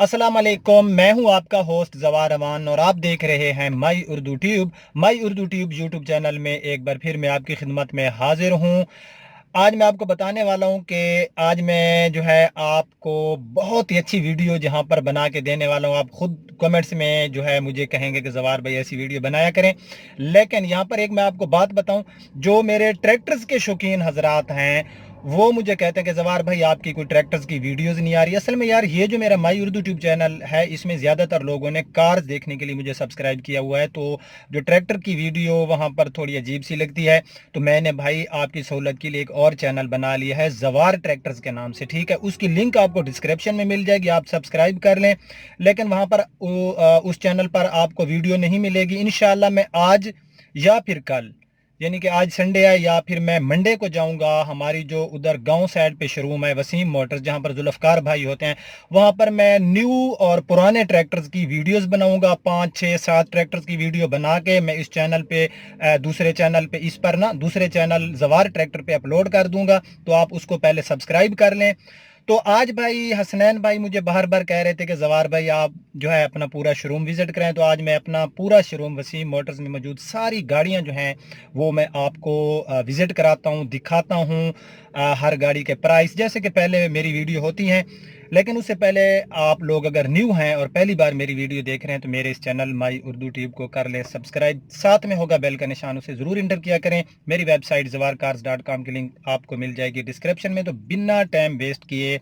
अस्सलाम वालेकुम, मैं हूं आपका होस्ट जवार रमान और आप देख रहे हैं माई उर्दू ट्यूब। माई उर्दू ट्यूब यूट्यूब चैनल में एक बार फिर मैं आपकी खिदमत में हाजिर हूं। आज मैं आपको बताने वाला हूं कि आज मैं जो है आपको बहुत ही अच्छी वीडियो जहां पर बना के देने वाला हूं। आप खुद कमेंट्स में जो है मुझे कहेंगे कि जवार भाई ऐसी वीडियो बनाया करें। लेकिन यहां पर एक मैं आपको बात बताऊं, जो मेरे ट्रैक्टर्स के शौकीन हजरात हैं वो मुझे कहते हैं कि जवार भाई आपकी कोई ट्रैक्टर्स की वीडियोस नहीं आ रही। असल में यार ये जो मेरा माई उर्दू ट्यूब चैनल है इसमें ज़्यादातर लोगों ने कार्स देखने के लिए मुझे सब्सक्राइब किया हुआ है, तो जो ट्रैक्टर की वीडियो वहाँ पर थोड़ी अजीब सी लगती है। तो मैंने भाई आपकी सहूलत के लिए एक और चैनल बना लिया है जवार ट्रैक्टर्स के नाम से, ठीक है। उसकी लिंक आपको डिस्क्रिप्शन में मिल जाएगी, आप सब्सक्राइब कर लें। लेकिन वहाँ पर उस चैनल पर आपको वीडियो नहीं मिलेगी। इंशाल्लाह मैं आज या फिर कल, यानी कि आज संडे है या फिर मैं मंडे को जाऊंगा हमारी जो उधर गांव साइड पे शोरूम है वसीम मोटर्स, जहां पर जुल्फकार भाई होते हैं, वहां पर मैं न्यू और पुराने ट्रैक्टर्स की वीडियोस बनाऊंगा। 5 6 7 ट्रैक्टर्स की वीडियो बना के मैं इस चैनल पे दूसरे चैनल पे इस पर ना दूसरे चैनल जवार ट्रैक्टर पे अपलोड कर दूंगा, तो आप उसको पहले सब्सक्राइब कर लें। तो आज भाई हसनैन भाई मुझे बार बार कह रहे थे कि जवार भाई आप जो है अपना पूरा शोरूम विजिट करें, तो आज मैं अपना पूरा शोरूम वसीम मोटर्स में मौजूद सारी गाड़ियां जो हैं वो मैं आपको विजिट कराता हूं, दिखाता हूं। हर गाड़ी के प्राइस जैसे कि पहले मेरी वीडियो होती हैं, लेकिन उससे पहले आप लोग अगर न्यू हैं और पहली बार मेरी वीडियो देख रहे हैं तो मेरे इस चैनल माई उर्दू ट्यूब को कर लें सब्सक्राइब, साथ में होगा बेल का निशान, उसे ज़रूर इंटर किया करें। मेरी वेबसाइट जवारकार्स.com की लिंक आपको मिल जाएगी डिस्क्रिप्शन में। तो बिना टाइम वेस्ट किए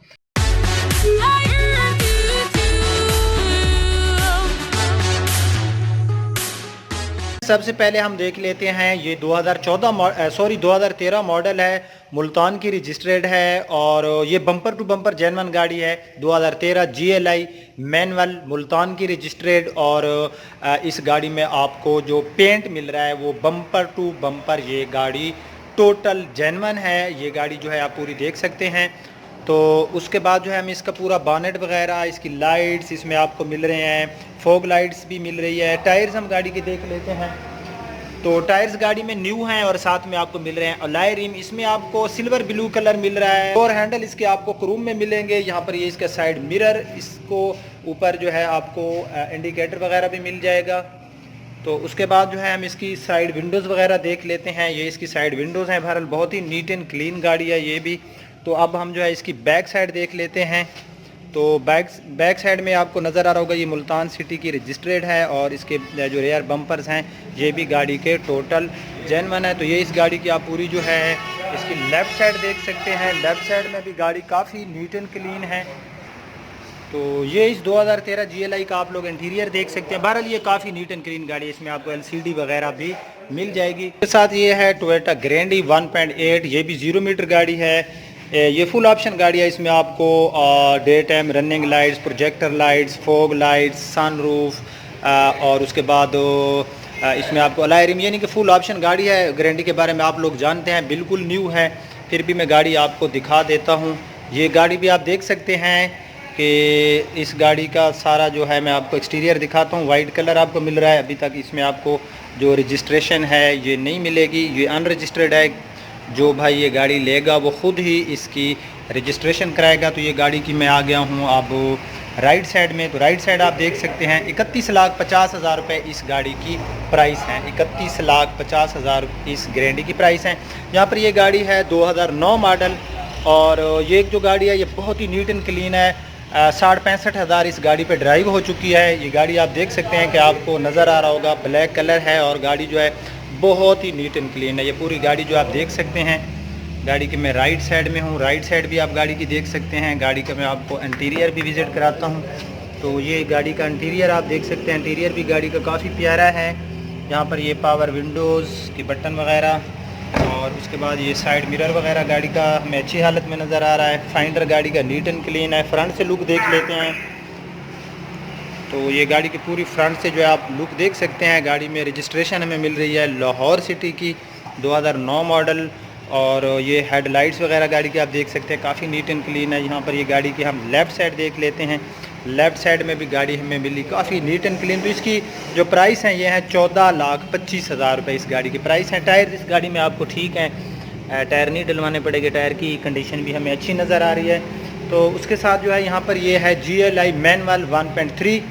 सबसे पहले हम देख लेते हैं, ये 2013 मॉडल है, मुल्तान की रजिस्ट्रेड है और ये बम्पर टू बम्पर जेनवन गाड़ी है। 2013 GLI मैनुअल मुल्तान की रजिस्ट्रेड और इस गाड़ी में आपको जो पेंट मिल रहा है वो बम्पर टू बम्पर ये गाड़ी टोटल जेनवन है। ये गाड़ी जो है आप पूरी देख सकते हैं। तो उसके बाद जो है हम इसका पूरा बानेट वगैरह, इसकी लाइट्स इसमें आपको मिल रहे हैं, फॉग लाइट्स भी मिल रही है। टायर्स हम गाड़ी के देख लेते हैं, तो टायर्स गाड़ी में न्यू हैं और साथ में आपको मिल रहे हैं अलॉय रिम। इसमें आपको सिल्वर ब्लू कलर मिल रहा है और हैंडल इसके आपको क्रोम में मिलेंगे। यहाँ पर ये इसका साइड मिरर, इसको ऊपर जो है आपको इंडिकेटर वगैरह भी मिल जाएगा। तो उसके बाद जो है हम इसकी साइड विंडोज़ वगैरह देख लेते हैं। ये इसकी साइड विंडोज़ हैं, बहरहाल बहुत ही नीट एंड क्लीन गाड़ी है ये भी। तो अब हम जो है इसकी बैक साइड देख लेते हैं। तो बैक साइड में आपको नज़र आ रहा होगा ये मुल्तान सिटी की रजिस्ट्रेड है और इसके जो रेयर बम्पर्स हैं ये भी गाड़ी के टोटल जेनवन है। तो ये इस गाड़ी की आप पूरी जो है इसकी लेफ़्ट साइड देख सकते हैं। लेफ़्ट साइड में भी गाड़ी काफ़ी नीट एंड क्लीन है। तो ये इस 2013 GLI का आप लोग इंटीरियर देख सकते हैं। बहरहाल ये काफ़ी नीट एंड क्लीन गाड़ी है, इसमें आपको LCD वगैरह भी मिल जाएगी। इसके साथ ये है टोयोटा ग्रैंडी 1.8, ये भी 0 मीटर गाड़ी है। ये फुल ऑप्शन गाड़ी है, इसमें आपको day time running lights, projector lights, fog lights, sunroof और उसके बाद इसमें आपको अलॉय रिम, यानी कि फुल ऑप्शन गाड़ी है। ग्रैंडी के बारे में आप लोग जानते हैं, बिल्कुल न्यू है, फिर भी मैं गाड़ी आपको दिखा देता हूँ। ये गाड़ी भी आप देख सकते हैं कि इस गाड़ी का सारा जो है मैं आपको एक्सटीरियर दिखाता हूँ। वाइट कलर आपको मिल रहा है, अभी तक इसमें आपको जो रजिस्ट्रेशन है ये नहीं मिलेगी, ये अनरजिस्टर्ड है। जो भाई ये गाड़ी लेगा वो ख़ुद ही इसकी रजिस्ट्रेशन कराएगा। तो ये गाड़ी की मैं आ गया हूँ अब राइट साइड में। तो राइट साइड आप देख सकते हैं 31,50,000 रुपये इस गाड़ी की प्राइस है। 31,50,000 इस ग्रैंडी की प्राइस है। यहाँ पर ये गाड़ी है 2009 मॉडल और ये जो गाड़ी है ये बहुत ही नीट एंड क्लीन है। 60-65 इस गाड़ी पे ड्राइव हो चुकी है। ये गाड़ी आप देख सकते हैं कि आपको नज़र आ रहा होगा, ब्लैक कलर है और गाड़ी जो है बहुत ही नीट एंड क्लीन है। ये पूरी गाड़ी जो आप देख सकते हैं, गाड़ी के मैं राइट साइड में हूँ, राइट साइड भी आप गाड़ी की देख सकते हैं। गाड़ी का मैं आपको इंटीरियर भी विज़िट कराता हूँ। तो ये गाड़ी का इंटीरियर आप देख सकते हैं, इंटीरियर भी गाड़ी का काफ़ी प्यारा है। यहाँ पर ये पावर विंडोज़ की बटन वगैरह और उसके बाद ये साइड मिरर वगैरह गाड़ी का हमें अच्छी हालत में नज़र आ रहा है। फाइंडर गाड़ी का नीट एंड क्लीन है। फ्रंट से लुक देख लेते हैं। तो ये गाड़ी की पूरी फ्रंट से जो है आप लुक देख सकते हैं। गाड़ी में रजिस्ट्रेशन हमें मिल रही है लाहौर सिटी की 2009 मॉडल और ये हेडलाइट्स वगैरह गाड़ी की आप देख सकते हैं, काफ़ी नीट एंड क्लीन है। यहाँ पर ये गाड़ी की हम लेफ़्ट साइड देख लेते हैं। लेफ़्ट साइड में भी गाड़ी हमें मिली काफ़ी नीट एंड क्लीन। तो इसकी जो प्राइस है ये है 14,25,000 रुपये इस गाड़ी की प्राइस है। टायर इस गाड़ी में आपको ठीक है, टायर नहीं डलवाने पड़ेंगे, टायर की कंडीशन भी हमें अच्छी नज़र आ रही है। तो उसके साथ जो है यहाँ पर ये है GLI मैनुअल 1.3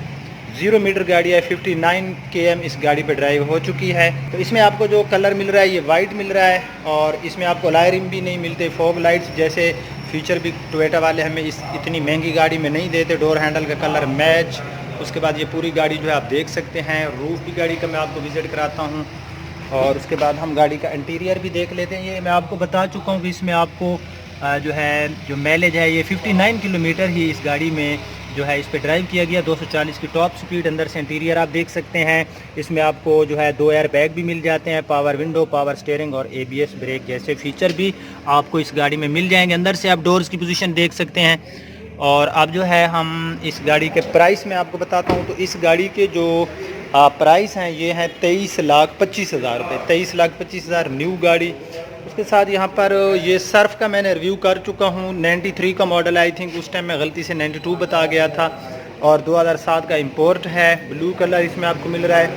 0 मीटर गाड़ी है, 59 km इस गाड़ी पे ड्राइव हो चुकी है। तो इसमें आपको जो कलर मिल रहा है ये वाइट मिल रहा है, और इसमें आपको अलॉय रिम भी नहीं मिलते, फॉग लाइट्स जैसे फीचर भी टोयोटा वाले हमें इतनी महंगी गाड़ी में नहीं देते। डोर हैंडल का कलर मैच। उसके बाद ये पूरी गाड़ी जो है आप देख सकते हैं। रूफ भी गाड़ी का मैं आपको विज़िट कराता हूँ, और उसके बाद हम गाड़ी का इंटीरियर भी देख लेते हैं। ये मैं आपको बता चुका हूँ कि इसमें आपको जो माइलेज है ये 59 किलोमीटर ही इस गाड़ी में जो है इस पे ड्राइव किया गया। 240 की टॉप स्पीड। अंदर से इंटीरियर आप देख सकते हैं। इसमें आपको जो है 2 एयर बैग भी मिल जाते हैं, पावर विंडो, पावर स्टीयरिंग और ABS ब्रेक जैसे फीचर भी आपको इस गाड़ी में मिल जाएंगे। अंदर से आप डोर्स की पोजीशन देख सकते हैं। और अब जो है हम इस गाड़ी के प्राइस में आपको बताता हूँ। तो इस गाड़ी के जो प्राइस हैं ये हैं 23,25,000 रुपये। 23,25,000 न्यू गाड़ी। उसके साथ यहाँ पर ये सर्फ का मैंने रिव्यू कर चुका हूँ। 93 का मॉडल आई थिंक उस टाइम मैं गलती से 92 बता गया था, और 2007 का इंपोर्ट है। ब्लू कलर इसमें आपको मिल रहा है,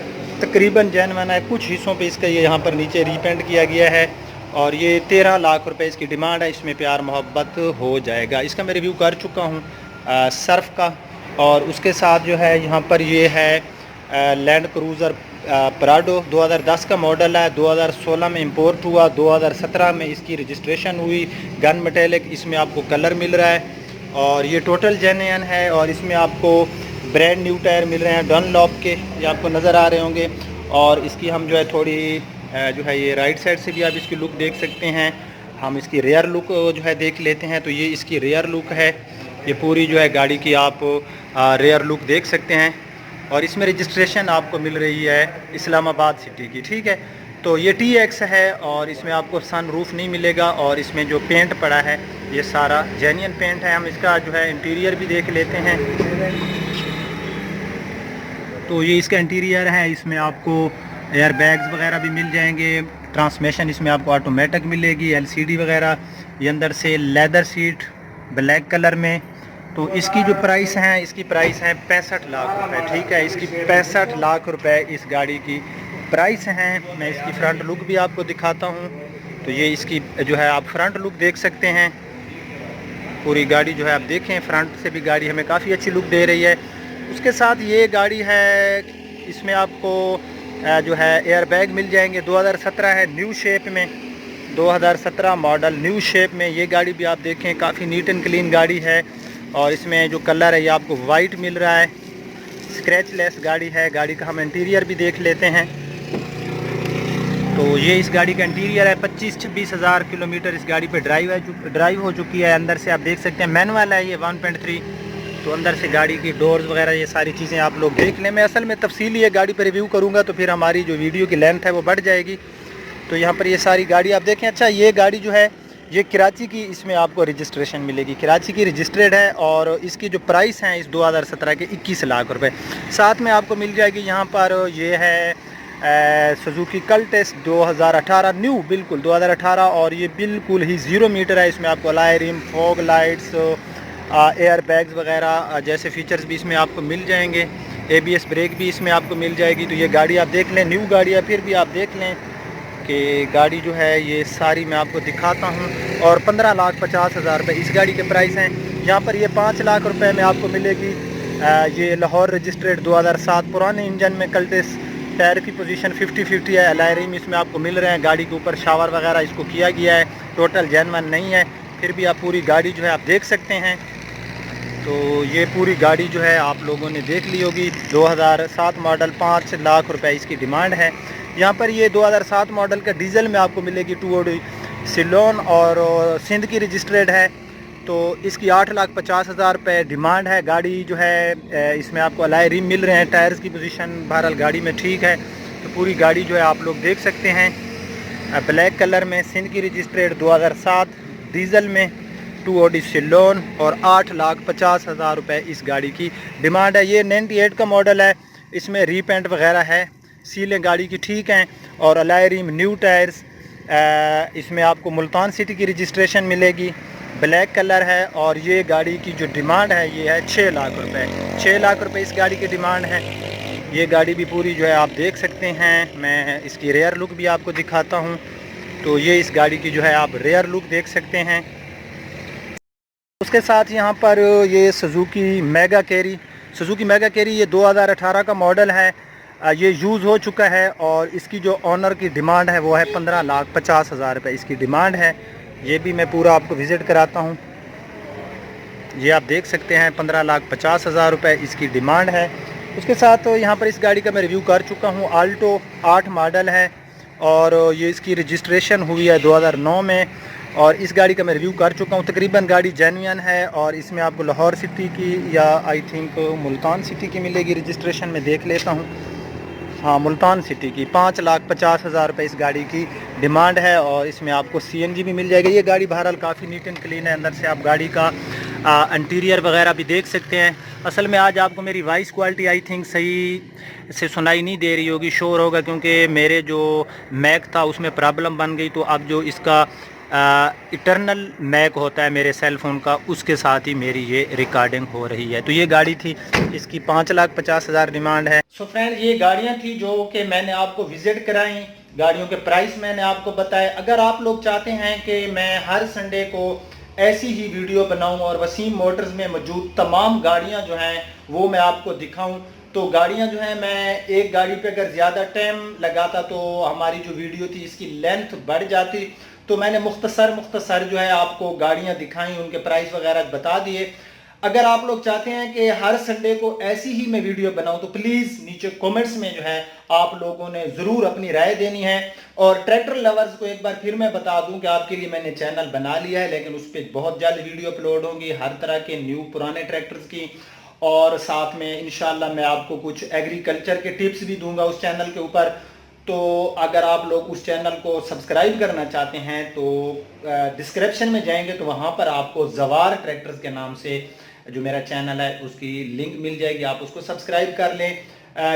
तकरीबन जेन्युइन है। कुछ हिस्सों पे इसका ये यहाँ पर नीचे रीपेंट किया गया है, और ये 13 लाख रुपए इसकी डिमांड है। इसमें प्यार मोहब्बत हो जाएगा। इसका मैं रिव्यू कर चुका हूँ सर्फ का। और उसके साथ जो है यहाँ पर ये है लैंड क्रूज़र प्राडो 2010 का मॉडल है। 2016 में इंपोर्ट हुआ, 2017 में इसकी रजिस्ट्रेशन हुई। गन मेटेलिक इसमें आपको कलर मिल रहा है, और ये टोटल जेन्युइन है। और इसमें आपको ब्रांड न्यू टायर मिल रहे हैं डनलॉप के, ये आपको नज़र आ रहे होंगे। और इसकी हम जो है थोड़ी जो है ये राइट साइड से भी आप इसकी लुक देख सकते हैं। हम इसकी रेयर लुक जो है देख लेते हैं। तो ये इसकी रेयर लुक है। ये पूरी जो है गाड़ी की आप रेयर लुक देख सकते हैं। और इसमें रजिस्ट्रेशन आपको मिल रही है इस्लामाबाद सिटी की, ठीक है। तो ये TX है, और इसमें आपको सन रूफ नहीं मिलेगा। और इसमें जो पेंट पड़ा है ये सारा जेन्युइन पेंट है। हम इसका जो है इंटीरियर भी देख लेते हैं। तो ये इसका इंटीरियर है। इसमें आपको एयर बैग्स वगैरह भी मिल जाएंगे। ट्रांसमिशन इसमें आपको ऑटोमेटिक मिलेगी, LCD वगैरह। ये अंदर से लेदर सीट ब्लैक कलर में। तो इसकी जो प्राइस है, इसकी प्राइस है 65 लाख रुपए, ठीक है। इसकी 65 लाख रुपए इस गाड़ी की प्राइस हैं। मैं इसकी फ्रंट लुक भी आपको दिखाता हूँ। तो ये इसकी जो है आप फ्रंट लुक देख सकते हैं। पूरी गाड़ी जो है आप देखें, फ्रंट से भी गाड़ी हमें काफ़ी अच्छी लुक दे रही है। उसके साथ ये गाड़ी है, इसमें आपको जो है एयर बैग मिल जाएंगे। 2017 है, न्यू शेप में। 2017 मॉडल न्यू शेप में ये गाड़ी भी आप देखें, काफ़ी नीट एंड क्लीन गाड़ी है। और इसमें जो कलर है ये आपको वाइट मिल रहा है। स्क्रैचलेस गाड़ी है। गाड़ी का हम इंटीरियर भी देख लेते हैं। तो ये इस गाड़ी का इंटीरियर है। 25-26 हज़ार किलोमीटर इस गाड़ी पे ड्राइव हो चुकी है। अंदर से आप देख सकते हैं मैनुअल है ये 1.3। तो अंदर से गाड़ी की डोर्स वगैरह ये सारी चीज़ें आप लोग देख लें। मैं असल में तफसीली ये गाड़ी पर रिव्यू करूँगा तो फिर हमारी जो वीडियो की लेंथ है वो बढ़ जाएगी। तो यहाँ पर ये सारी गाड़ी आप देखें। अच्छा, ये गाड़ी जो है ये कराची की, इसमें आपको रजिस्ट्रेशन मिलेगी, कराची की रजिस्टर्ड है। और इसकी जो प्राइस हैं इस 2017 के 21 लाख रुपए। साथ में आपको मिल जाएगी यहाँ पर ये है सुजुकी कल्टेस 2018 न्यू, बिल्कुल 2018। और ये बिल्कुल ही 0 मीटर है। इसमें आपको alloy rim, fog lights, air bags वगैरह जैसे फीचर्स भी इसमें आपको मिल जाएंगे। ABS ब्रेक भी इसमें आपको मिल जाएगी। तो ये गाड़ी आप देख लें, न्यू गाड़ी है, फिर भी आप देख लें कि गाड़ी जो है ये सारी मैं आपको दिखाता हूँ। और 15,50,000 रुपये इस गाड़ी के प्राइस हैं। यहाँ पर ये 5 लाख रुपए में आपको मिलेगी। ये लाहौर रजिस्ट्रेड 2007 पुराने इंजन में कल्टेस। टायर की पोजीशन 50-50 है। अलॉय रिम इसमें आपको मिल रहे हैं। गाड़ी के ऊपर शावर वगैरह इसको किया गया है। टोटल जेन्युइन नहीं है, फिर भी आप पूरी गाड़ी जो है आप देख सकते हैं। तो ये पूरी गाड़ी जो है आप लोगों ने देख ली होगी। 2007 मॉडल, 5 लाख रुपए इसकी डिमांड है। यहाँ पर ये 2007 मॉडल का डीजल में आपको मिलेगी 2OD सिलोन, और सिंध की रजिस्टर्ड है। तो इसकी 8,50,000 रुपये डिमांड है। गाड़ी जो है इसमें आपको अलॉय रिम मिल रहे हैं। टायर्स की पोजीशन बहरहाल गाड़ी में ठीक है। तो पूरी गाड़ी जो है आप लोग देख सकते हैं। ब्लैक कलर में, सिंध की रजिस्टर्ड 2007 डीजल में, 2OD सिलोन, और 8,50,000 रुपये इस गाड़ी की डिमांड है। ये 98 का मॉडल है। इसमें रीपेंट वगैरह है, सीलें गाड़ी की ठीक हैं, और अलॉय रिम, न्यू टायर्स। इसमें आपको मुल्तान सिटी की रजिस्ट्रेशन मिलेगी। ब्लैक कलर है। और ये गाड़ी की जो डिमांड है ये है 6 लाख रुपए। 6 लाख रुपए इस गाड़ी की डिमांड है। ये गाड़ी भी पूरी जो है आप देख सकते हैं। मैं इसकी रेयर लुक भी आपको दिखाता हूँ। तो ये इस गाड़ी की जो है आप रेयर लुक देख सकते हैं। इसके साथ यहाँ पर ये सुजुकी मेगा कैरी ये 2018 का मॉडल है। ये यूज़ हो चुका है और इसकी जो ऑनर की डिमांड है वो है 15,50,000 रुपये इसकी डिमांड है। ये भी मैं पूरा आपको विज़िट कराता हूँ। ये आप देख सकते हैं 15,50,000 रुपये इसकी डिमांड है। उसके साथ यहाँ पर इस गाड़ी का मैं रिव्यू कर चुका हूँ। आल्टो 8 मॉडल है और ये इसकी रजिस्ट्रेशन हुई है 2009 में और इस गाड़ी का मैं रिव्यू कर चुका हूँ। तकरीबन गाड़ी जेन्युइन है और इसमें आपको लाहौर सिटी की या आई थिंक मुल्तान सिटी की मिलेगी। रजिस्ट्रेशन में देख लेता हूँ, हाँ मुल्तान सिटी की। 5,50,000 रुपये इस गाड़ी की डिमांड है और इसमें आपको CNG भी मिल जाएगा। ये गाड़ी बहरहाल काफ़ी नीट एंड क्लीन है। अंदर से आप गाड़ी का इंटीरियर वगैरह भी देख सकते हैं। असल में आज आपको मेरी वॉइस क्वालिटी आई थिंक सही से सुनाई नहीं दे रही होगी, शोर होगा, क्योंकि मेरे जो मैक था उसमें प्रॉब्लम बन गई। तो अब जो इसका इटरनल मैक होता है मेरे सेल फ़ोन का, उसके साथ ही मेरी ये रिकॉर्डिंग हो रही है। तो ये गाड़ी थी, इसकी 5,50,000 डिमांड है। सो फ्रेंड, ये गाड़ियाँ थी जो कि मैंने आपको विज़िट कराई। गाड़ियों के प्राइस मैंने आपको बताए। अगर आप लोग चाहते हैं कि मैं हर संडे को ऐसी ही वीडियो बनाऊं और वसीम मोटर्स में मौजूद तमाम गाड़ियां जो हैं वो मैं आपको दिखाऊं, तो गाड़ियां जो हैं, मैं एक गाड़ी पे अगर ज़्यादा टाइम लगाता तो हमारी जो वीडियो थी इसकी लेंथ बढ़ जाती। तो मैंने मुख्तसर जो है आपको गाड़ियां दिखाई, उनके प्राइस वगैरह बता दिए। अगर आप लोग चाहते हैं कि हर संडे को ऐसी ही मैं वीडियो बनाऊं तो प्लीज़ नीचे कमेंट्स में जो है आप लोगों ने ज़रूर अपनी राय देनी है। और ट्रैक्टर लवर्स को एक बार फिर मैं बता दूं कि आपके लिए मैंने चैनल बना लिया है, लेकिन उस पर बहुत जल्द वीडियो अपलोड होंगी हर तरह के न्यू पुराने ट्रैक्टर्स की। और साथ में इंशाल्लाह मैं आपको कुछ एग्रीकल्चर के टिप्स भी दूंगा उस चैनल के ऊपर। तो अगर आप लोग उस चैनल को सब्सक्राइब करना चाहते हैं तो डिस्क्रिप्शन में जाएंगे तो वहाँ पर आपको जवार ट्रैक्टर्स के नाम से जो मेरा चैनल है उसकी लिंक मिल जाएगी, आप उसको सब्सक्राइब कर लें।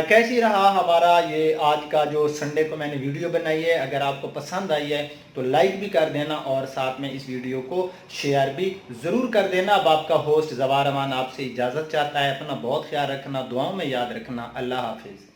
कैसी रहा हमारा ये आज का जो संडे को मैंने वीडियो बनाई है, अगर आपको पसंद आई है तो लाइक भी कर देना और साथ में इस वीडियो को शेयर भी ज़रूर कर देना। अब आपका होस्ट जवार अमान आपसे इजाज़त चाहता है। अपना बहुत ख्याल रखना, दुआओं में याद रखना। अल्लाह हाफिज़।